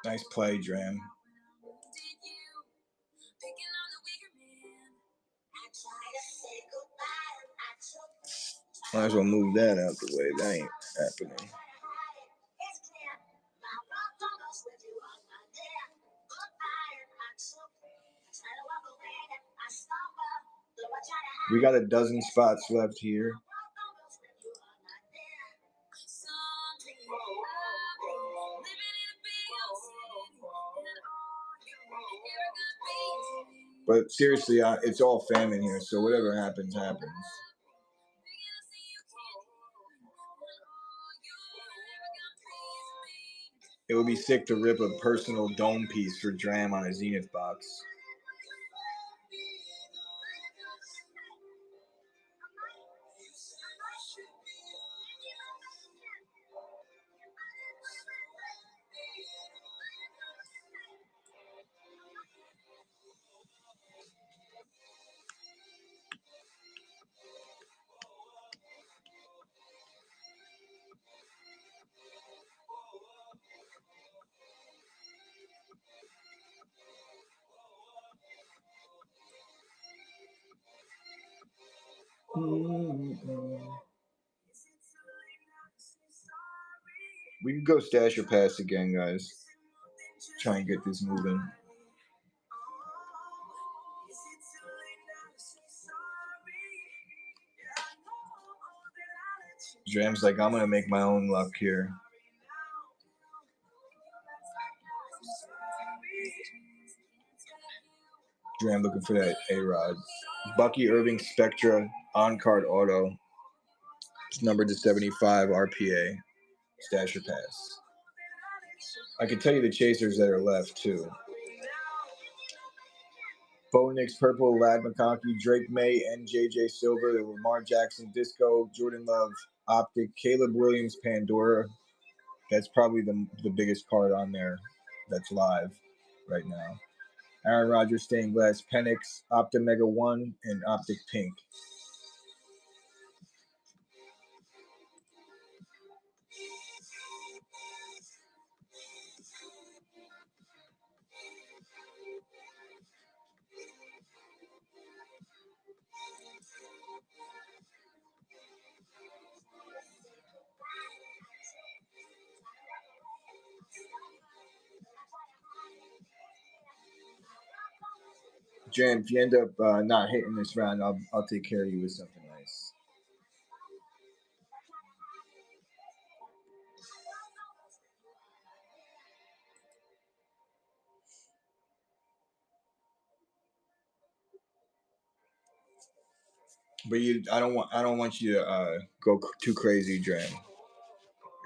Nice play, Dram. Might as well move that out the way. That ain't happening. We got a dozen spots left here. But seriously, it's all famine here, so whatever happens, happens. It would be sick to rip a personal dome piece for Dram on a Zenith box. We can go stash or pass again, guys. Try and get this moving. Dram's like, I'm going to make my own luck here. Dram looking for that A-Rod. Bucky Irving Spectra on-card auto. It's numbered to 75 RPA. Stash or pass. I can tell you the chasers that are left, too. Bo Nix Purple, Lad McConkey, Drake May, and JJ Silver, the Lamar Jackson Disco, Jordan Love Optic, Caleb Williams Pandora. That's probably the biggest card on there that's live right now. Aaron Rodgers Stained Glass Penix, Opta Mega 1, and Optic Pink. Jam, if you end up not hitting this round, I'll take care of you with something nice. But I don't want you to go too crazy, Dram.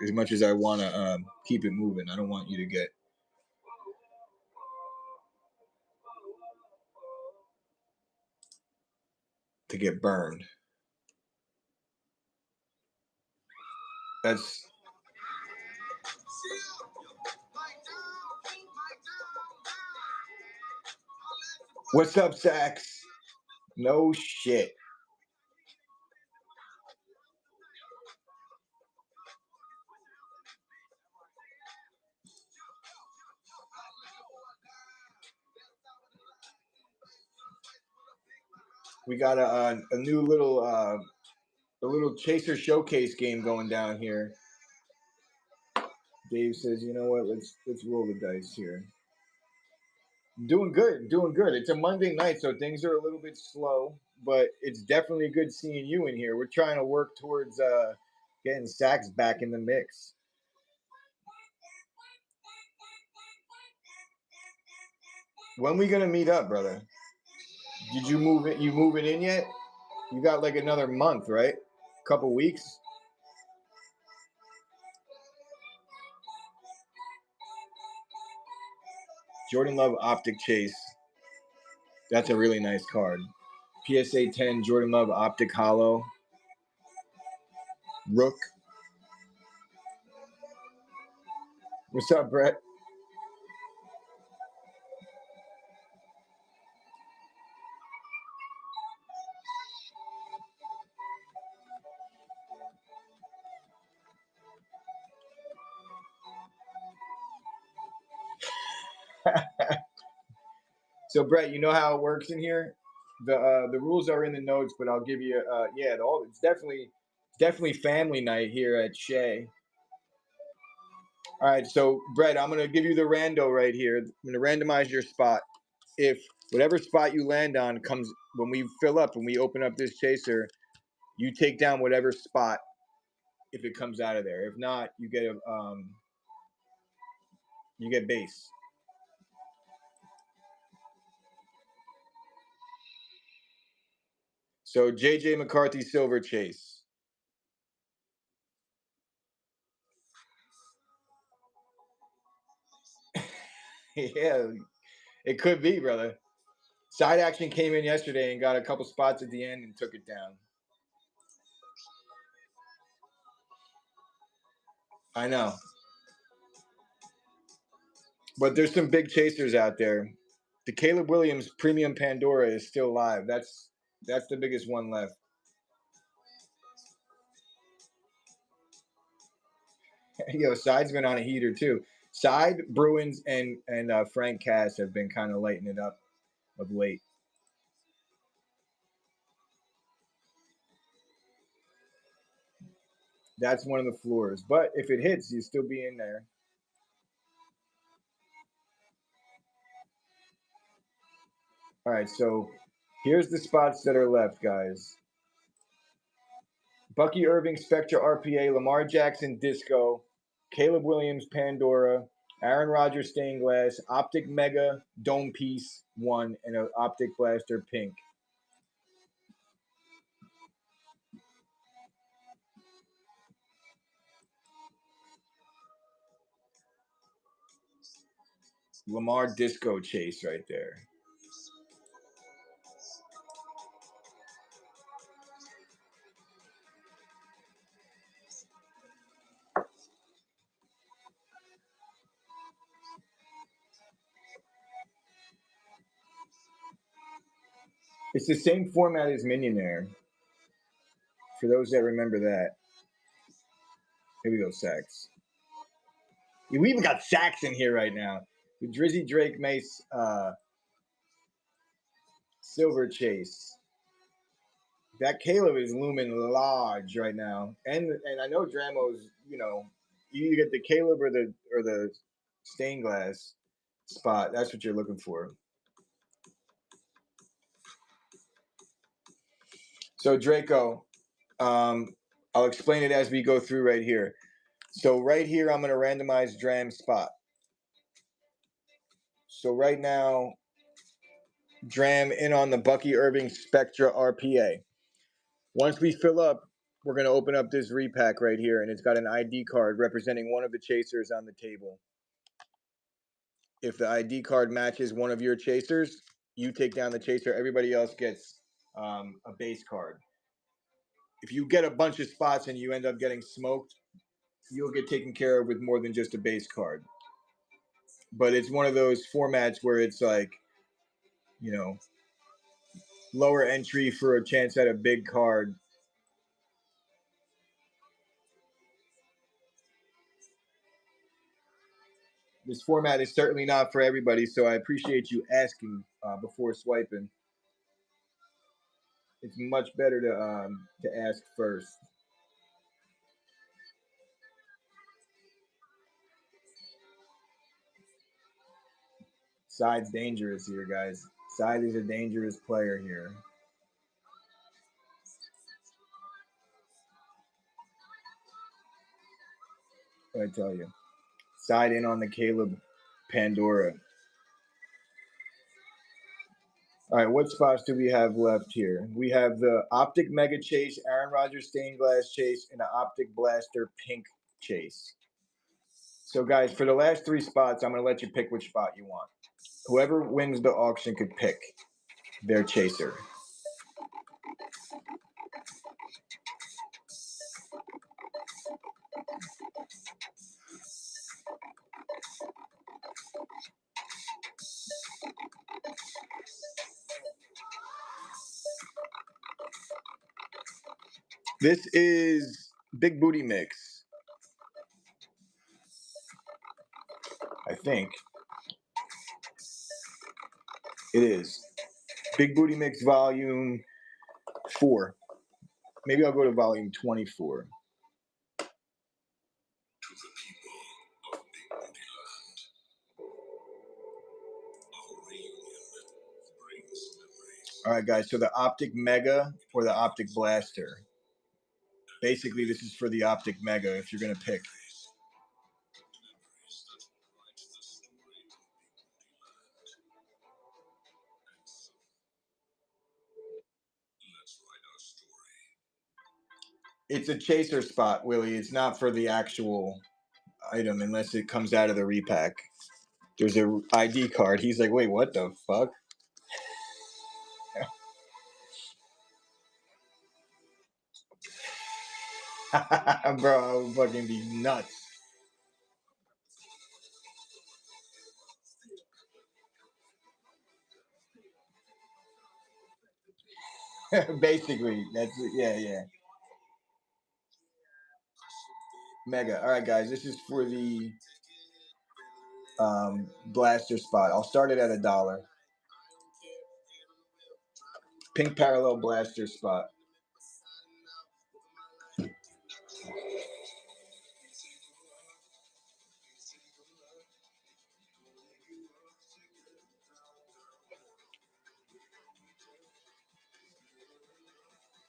As much as I want to keep it moving, I don't want you to get burned. That's what's up, Sax? No shit. We got a new little a little chaser showcase game going down here. Dave says, "You know what? Let's roll the dice here." Doing good, doing good. It's a Monday night, so things are a little bit slow, but it's definitely good seeing you in here. We're trying to work towards getting Sax back in the mix. When we gonna meet up, brother? Did you move it? You moving in yet? You got like another month, right? Couple weeks. Jordan Love Optic Chase. That's a really nice card. PSA 10 Jordan Love Optic Hollow. Rook. What's up, Brett? So, Brett, you know how it works in here. The rules are in the notes, but I'll give you it's definitely family night here at Shea. All right, so Brett, I'm gonna give you the rando right here. I'm gonna randomize your spot. If whatever spot you land on comes when we fill up, when we open up this chaser, you take down whatever spot if it comes out of there. If not, you get base. So JJ McCarthy Silver Chase. Yeah, it could be, brother. Side action came in yesterday and got a couple spots at the end and took it down. I know. But there's some big chasers out there. The Caleb Williams Premium Pandora is still live. That's the biggest one left. Yo, Side's been on a heater too. Side, Bruins, and Frank Cass have been kind of lighting it up of late. That's one of the floors. But if it hits, you still be in there. All right, so here's the spots that are left, guys. Bucky Irving, Spectra RPA, Lamar Jackson Disco, Caleb Williams Pandora, Aaron Rodgers Stained Glass, Optic Mega Dome Piece 1, and an Optic Blaster Pink. Lamar Disco Chase right there. It's the same format as Millionaire. For those that remember that. Here we go, Sax. We even got Sax in here right now. The Drizzy Drake Mace Silver Chase. That Caleb is looming large right now, and I know Dramo's. You get the Caleb or the stained glass spot. That's what you're looking for. So Draco, I'll explain it as we go through right here. So right here, I'm going to randomize Dram's spot. So right now, Dram in on the Bucky Irving Spectra RPA. Once we fill up, we're going to open up this repack right here, and it's got an ID card representing one of the chasers on the table. If the ID card matches one of your chasers, you take down the chaser. Everybody else gets a base card. If you get a bunch of spots and you end up getting smoked, you'll get taken care of with more than just a base card. But it's one of those formats where it's like, you know, lower entry for a chance at a big card. This format is certainly not for everybody, so I appreciate you asking before swiping. It's much better to ask first. Side's dangerous here, guys. Side is a dangerous player here. I tell you. Side in on the Caleb Pandora. All right, what spots do we have left here? We have the Optic Mega Chase, Aaron Rodgers Stained Glass Chase, and the Optic Blaster Pink Chase. So, guys, for the last three spots, I'm going to let you pick which spot you want. Whoever wins the auction could pick their chaser. This is Big Booty Mix, I think. It is. Big Booty Mix Volume 4. Maybe I'll go to Volume 24. All right, guys. So the Optic Mega or the Optic Blaster. Basically, this is for the Optic Mega if you're going to pick. It's a chaser spot, Willie. It's not for the actual item unless it comes out of the repack. There's a ID card. He's like, wait, what the fuck? Bro, I would fucking be nuts. Basically, that's yeah. Mega. All right, guys, this is for the blaster spot. I'll start it at $1. Pink parallel blaster spot.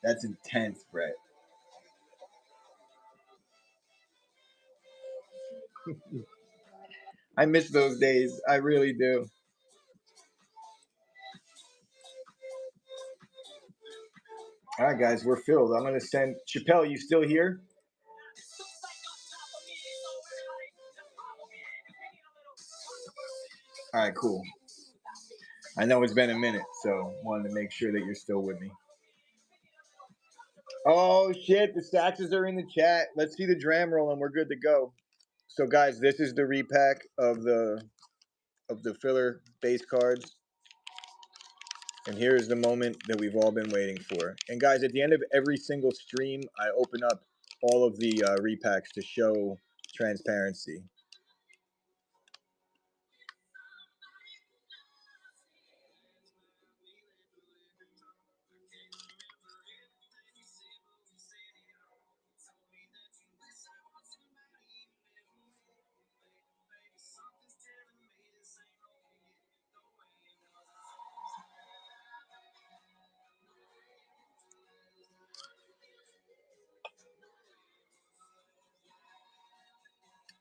That's intense, Brett. I miss those days. I really do. All right, guys, we're filled. I'm gonna send Chappelle. You still here? All right, cool. I know it's been a minute, so wanted to make sure that you're still with me. Oh shit, the Saxes are in the chat. Let's see the dram roll and we're good to go. So guys, this is the repack of the filler base cards. And here is the moment that we've all been waiting for. And guys, at the end of every single stream, I open up all of the repacks to show transparency.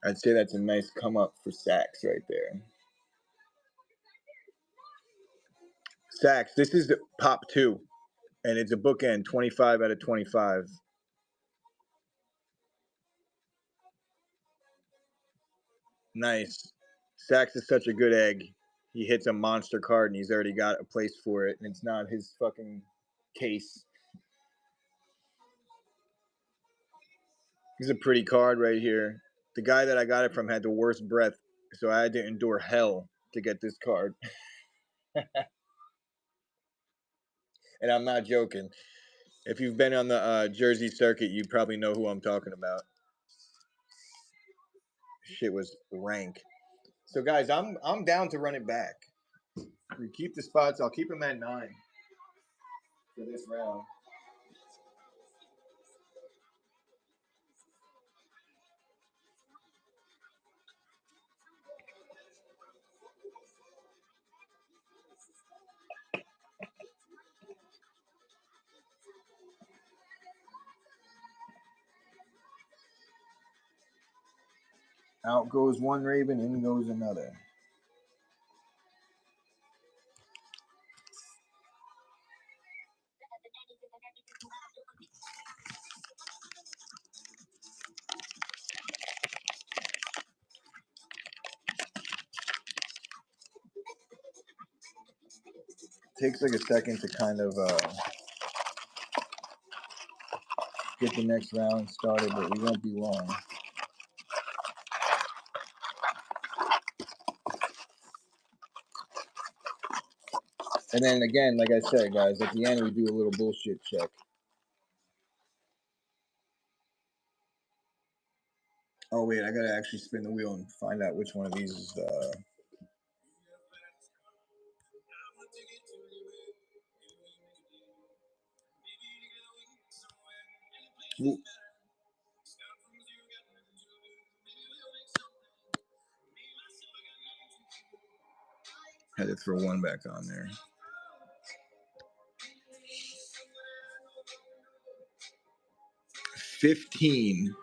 I'd say that's a nice come up for Sachs right there. Sachs, this is Pop 2, and it's a bookend, 25 out of 25. Nice. Sachs is such a good egg. He hits a monster card, and he's already got a place for it, and it's not his fucking case. This is a pretty card right here. The guy that I got it from had the worst breath, so I had to endure hell to get this card. And I'm not joking. If you've been on the Jersey circuit, you probably know who I'm talking about. Shit was rank. So guys, I'm down to run it back. We keep the spots. I'll keep them at 9 for this round. Out goes one Raven, in goes another. Takes like a second to kind of get the next round started, but we won't be long. And then again, like I said, guys, at the end we do a little bullshit check. Oh wait, I gotta actually spin the wheel and find out which one of these is had to throw one back on there. 15.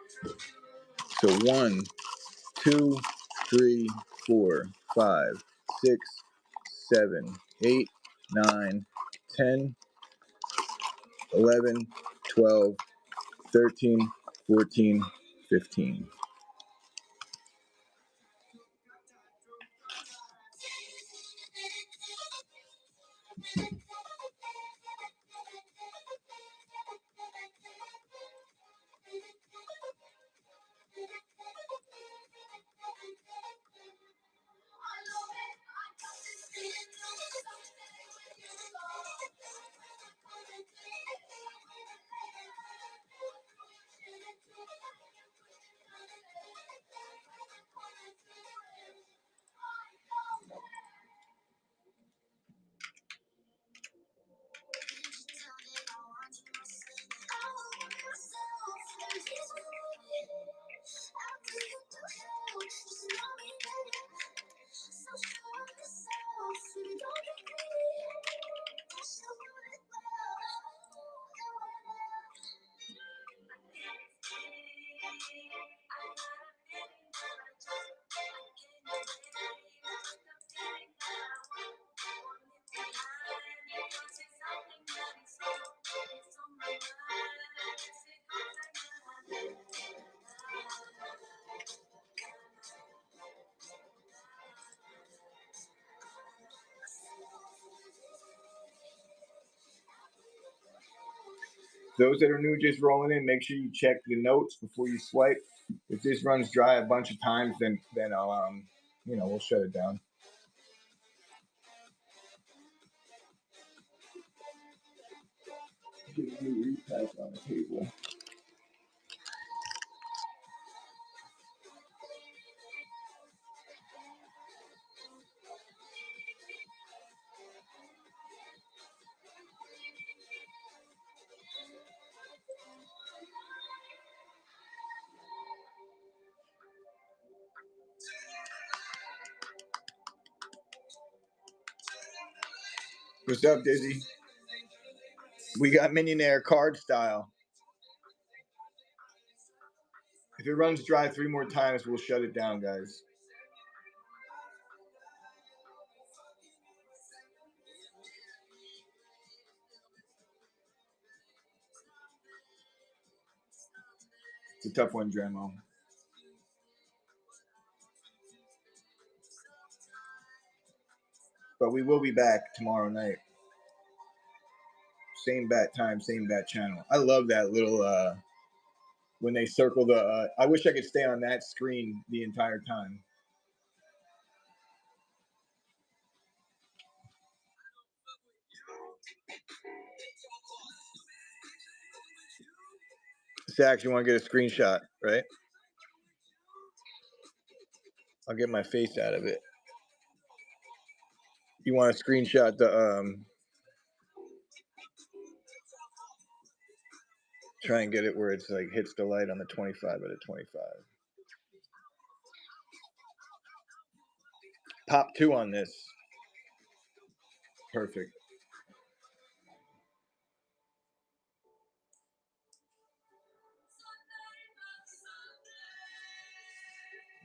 So 1, 2, 3, 4, 5, 6, 7, 8, 9, 10, 11, 12, 13, 14, 15. Those that are new just rolling in, make sure you check the notes before you swipe. If this runs dry a bunch of times, then I'll we'll shut it down. Get a new repack on the table. What's up, Dizzy? We got Millionaire card style. If it runs dry 3 more times, we'll shut it down, guys. It's a tough one, Dremo. But we will be back tomorrow night. Same bat time, same bat channel. I love that little when they circle the I wish I could stay on that screen the entire time. Sax, you want to get a screenshot, right? I'll get my face out of it. You want to screenshot the try and get it where it's like hits the light on the 25 out of 25. Pop 2 on this. Perfect.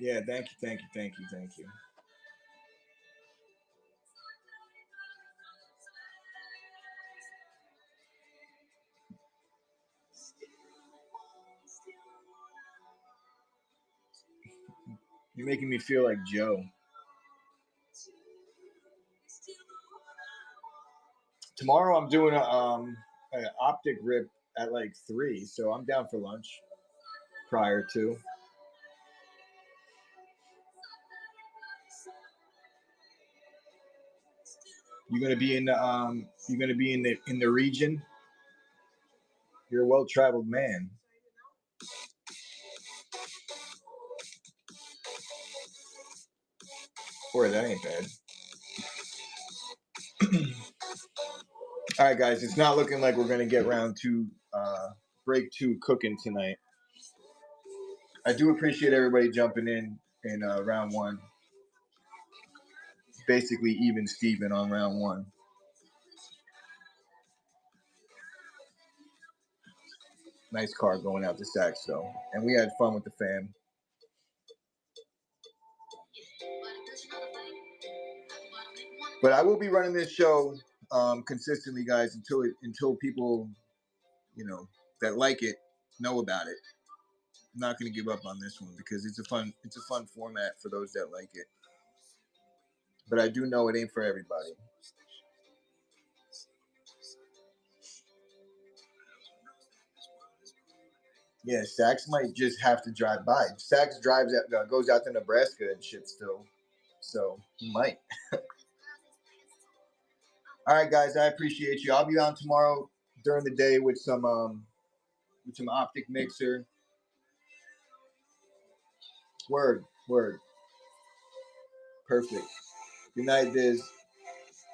Yeah, thank you, thank you, thank you, thank you. You're making me feel like Joe. Tomorrow I'm doing an Optic rip at like 3, so I'm down for lunch prior to. You're gonna be in the region. You're a well-traveled man. Boy, that ain't bad. All right, guys, it's not looking like we're gonna get round 2, break 2 cooking tonight. I do appreciate everybody jumping in round 1. Basically even Steven on round 1. Nice card going out to Sax though, and we had fun with the fam. But I will be running this show consistently, guys, until people, that like it know about it. I'm not going to give up on this one because it's a fun format for those that like it. But I do know it ain't for everybody. Yeah, Sax might just have to drive by. Sax goes out to Nebraska and shit still, so he might. All right, guys, I appreciate you. I'll be on tomorrow during the day with some Optic mixer. Word. Perfect. Good night, Diz.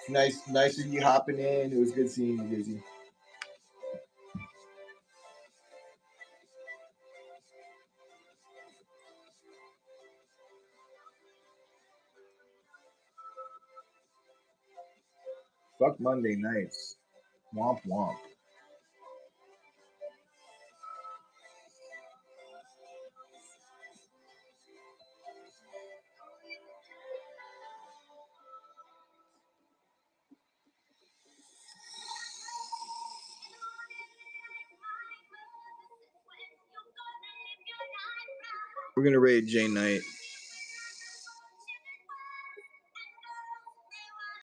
Nice of you hopping in. It was good seeing you, Dizzy. Fuck Monday nights. Womp womp. We're gonna raid J Knight.